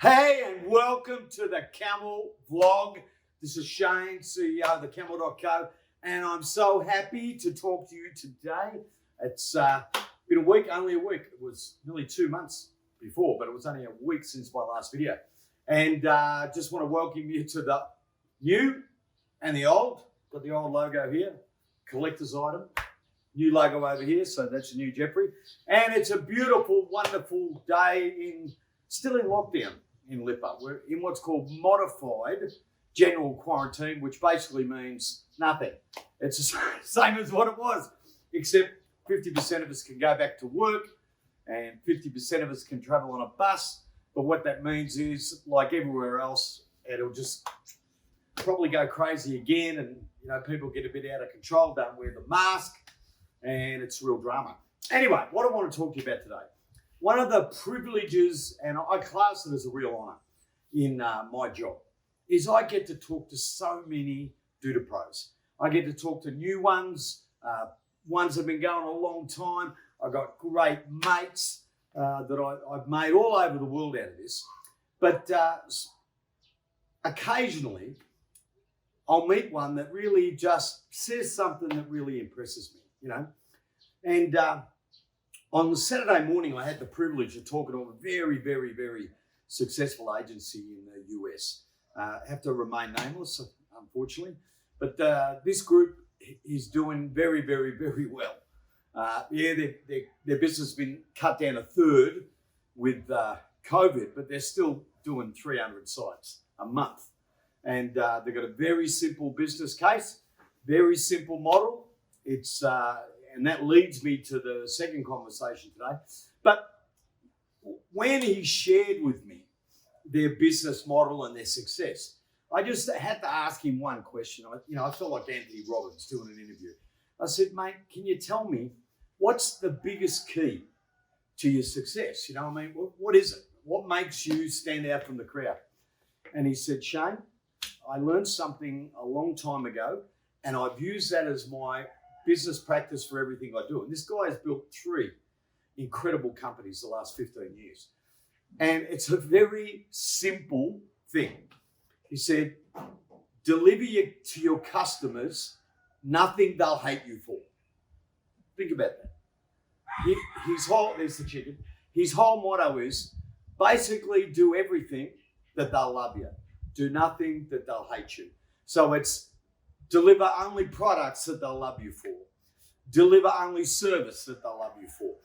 Hey, and welcome to the Camel vlog. This is Shane, CEO of TheCamel.co, and I'm so happy to talk to you today. It's been a week, only a week. It was nearly 2 months before, but it was only a week since my last video. And just want to welcome you to the new and the old. Got the old logo here, collector's item. New logo over here, so that's the new Jeffrey. And it's a beautiful, wonderful day still in lockdown in Lipa. We're in what's called modified general quarantine, which basically means nothing. It's the same as what it was, except 50% of us can go back to work and 50% of us can travel on a bus. But what that means is, like everywhere else, it'll just probably go crazy again, and people get a bit out of control, don't wear the mask, and it's real drama. Anyway, what I want to talk to you about today, one of the privileges, and I class it as a real honor in my job, is I get to talk to so many Duda pros. I get to talk to new ones, ones that have been going a long time. I've got great mates that I've made all over the world out of this. But occasionally, I'll meet one that really just says something that really impresses me, And on Saturday morning, I had the privilege of talking to a very, very, very successful agency in the US. Have to remain nameless, unfortunately. But this group is doing very, very, very well. Their business has been cut down a third with COVID, but they're still doing 300 sites a month. And they've got a very simple business case, very simple model. And that leads me to the second conversation today. But when he shared with me their business model and their success, I just had to ask him one question. I felt like Anthony Robbins doing an interview. I said, mate, can you tell me what's the biggest key to your success? What is it? What makes you stand out from the crowd? And he said, Shane, I learned something a long time ago, and I've used that as my business practice for everything I do. And this guy has built 3 incredible companies the last 15 years. And it's a very simple thing. He said, deliver to your customers nothing they'll hate you for. Think about that. There's the chicken. His whole motto is basically do everything that they'll love you. Do nothing that they'll hate you. So it's deliver only products that they'll love you for. Deliver only service that they'll love you for.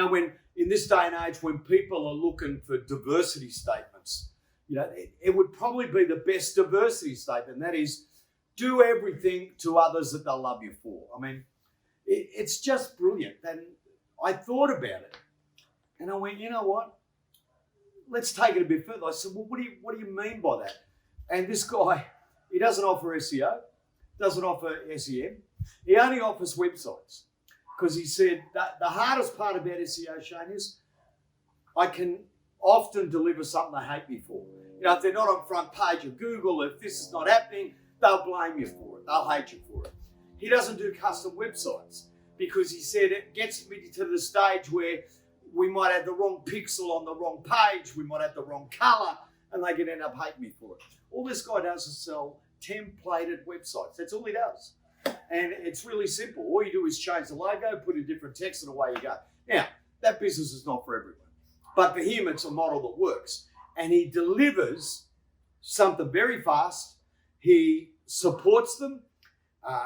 When in this day and age, when people are looking for diversity statements, it would probably be the best diversity statement. That is, do everything to others that they'll love you for. It's just brilliant. And I thought about it, and I went, you know what? Let's take it a bit further. I said, well, what do you mean by that? And this guy, he doesn't offer SEO, doesn't offer SEM. He only offers websites, because he said that the hardest part about SEO, Shane, is I can often deliver something they hate me for. If they're not on front page of Google, if this is not happening, they'll blame you for it. They'll hate you for it. He doesn't do custom websites, because he said it gets me to the stage where we might have the wrong pixel on the wrong page, we might have the wrong color, and they can end up hating me for it. All this guy does is sell templated websites. That's all he does. And it's really simple. All you do is change the logo, put in different text, and away you go. Now, that business is not for everyone. But for him, it's a model that works. And he delivers something very fast. He supports them.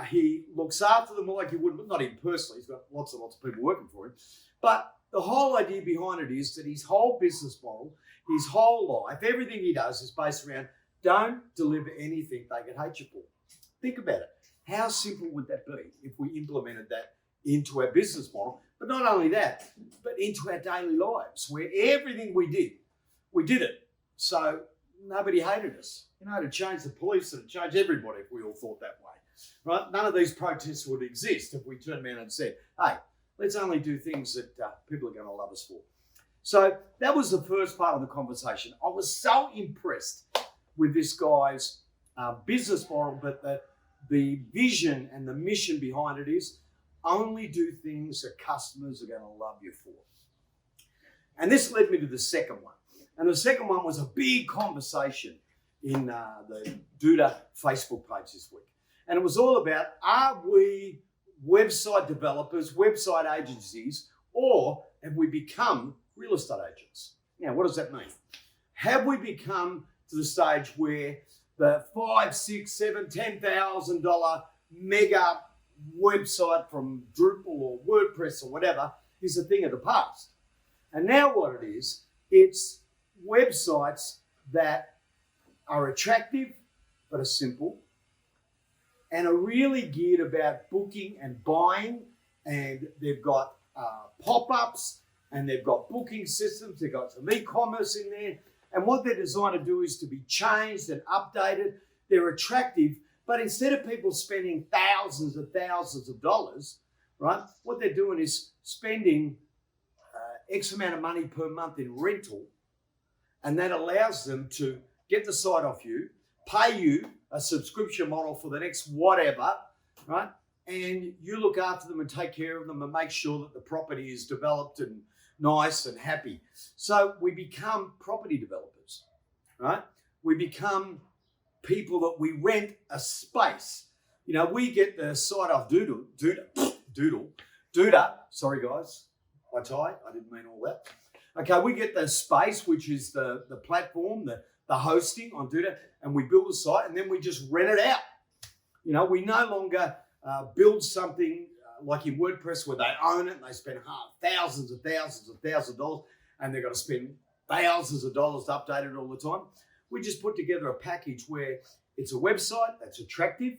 He looks after them like he would, not him personally. He's got lots and lots of people working for him. But the whole idea behind it is that his whole business model, his whole life, everything he does is based around don't deliver anything they can hate you for. Think about it. How simple would that be if we implemented that into our business model? But not only that, but into our daily lives, where everything we did it. So nobody hated us. To change the police and change everybody if we all thought that way. Right? None of these protests would exist if we turned around and said, hey, let's only do things that people are going to love us for. So that was the first part of the conversation. I was so impressed with this guy's business model, but the vision and the mission behind it is only do things that customers are going to love you for. And this led me to the second one. And the second one was a big conversation in the Duda Facebook page this week. And it was all about, are we website developers, website agencies, or have we become real estate agents? Now, what does that mean? Have we become to the stage where the $5,000, $6,000, $7,000, $10,000 mega website from Drupal or WordPress or whatever is a thing of the past? And now what it is, it's websites that are attractive but are simple and are really geared about booking and buying, and they've got pop-ups and they've got booking systems, they've got some e-commerce in there, and what they're designed to do is to be changed and updated. They're attractive, but instead of people spending thousands and thousands of dollars, right, what they're doing is spending X amount of money per month in rental, and that allows them to get the site off you, pay you a subscription model for the next whatever, right? And you look after them and take care of them and make sure that the property is developed and nice and happy. So we become property developers, right? We become people that we rent a space. You know, we get the site off Duda. Sorry guys, I didn't mean all that. Okay, we get the space, which is the platform, the hosting on Duda, and we build a site and then we just rent it out. You know, we no longer build something like in WordPress where they own it and they spend thousands and thousands and thousands of dollars and they've got to spend thousands of dollars to update it all the time. We just put together a package where it's a website that's attractive.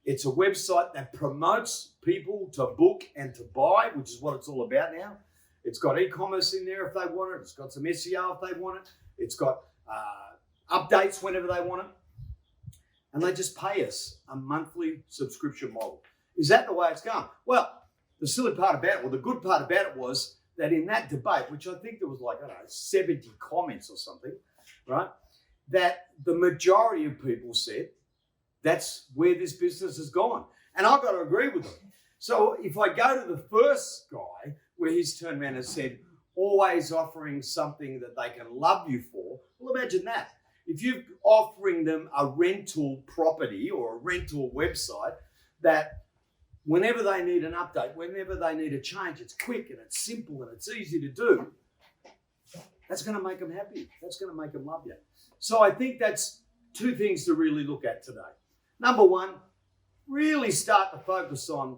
It's a website that promotes people to book and to buy, which is what it's all about now. It's got e-commerce in there if they want it. It's got some SEO if they want it. It's got updates whenever they want it. And they just pay us a monthly subscription model. Is that the way it's going? Well, the silly part about it, or the good part about it was that in that debate, which I think there was like, I don't know, 70 comments or something, right? That the majority of people said that's where this business has gone. And I've got to agree with them. So if I go to the first guy where he's turned around and said, always offering something that they can love you for, well, imagine that. If you're offering them a rental property or a rental website that whenever they need an update, whenever they need a change, it's quick and it's simple and it's easy to do, that's going to make them happy. That's going to make them love you. So I think that's two things to really look at today. Number one, really start to focus on,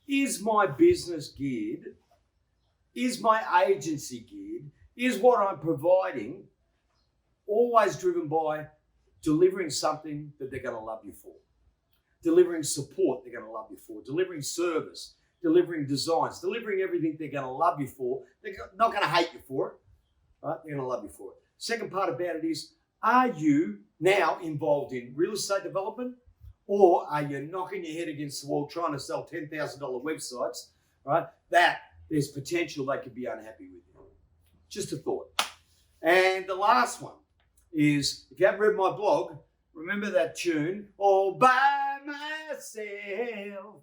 is my business geared? Is my agency geared? Is what I'm providing always driven by delivering something that they're going to love you for? Delivering support they're going to love you for, delivering service, delivering designs, delivering everything they're going to love you for. They're not going to hate you for it, right? They're going to love you for it. Second part about it is, are you now involved in real estate development, or are you knocking your head against the wall trying to sell $10,000 websites, right? That there's potential they could be unhappy with you. Just a thought. And the last one is, if you haven't read my blog, remember that tune, All By Myself.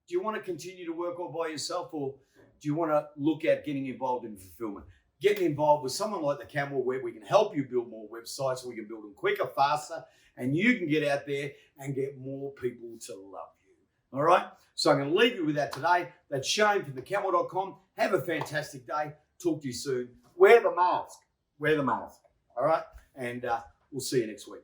Do you want to continue to work all by yourself, or do you want to look at getting involved in fulfillment? Getting involved with someone like TheCamel, where we can help you build more websites, we can build them quicker, faster, and you can get out there and get more people to love you. All right? So I'm going to leave you with that today. That's Shane from TheCamel.com. Have a fantastic day. Talk to you soon. Wear the mask. Wear the mask. All right? And we'll see you next week.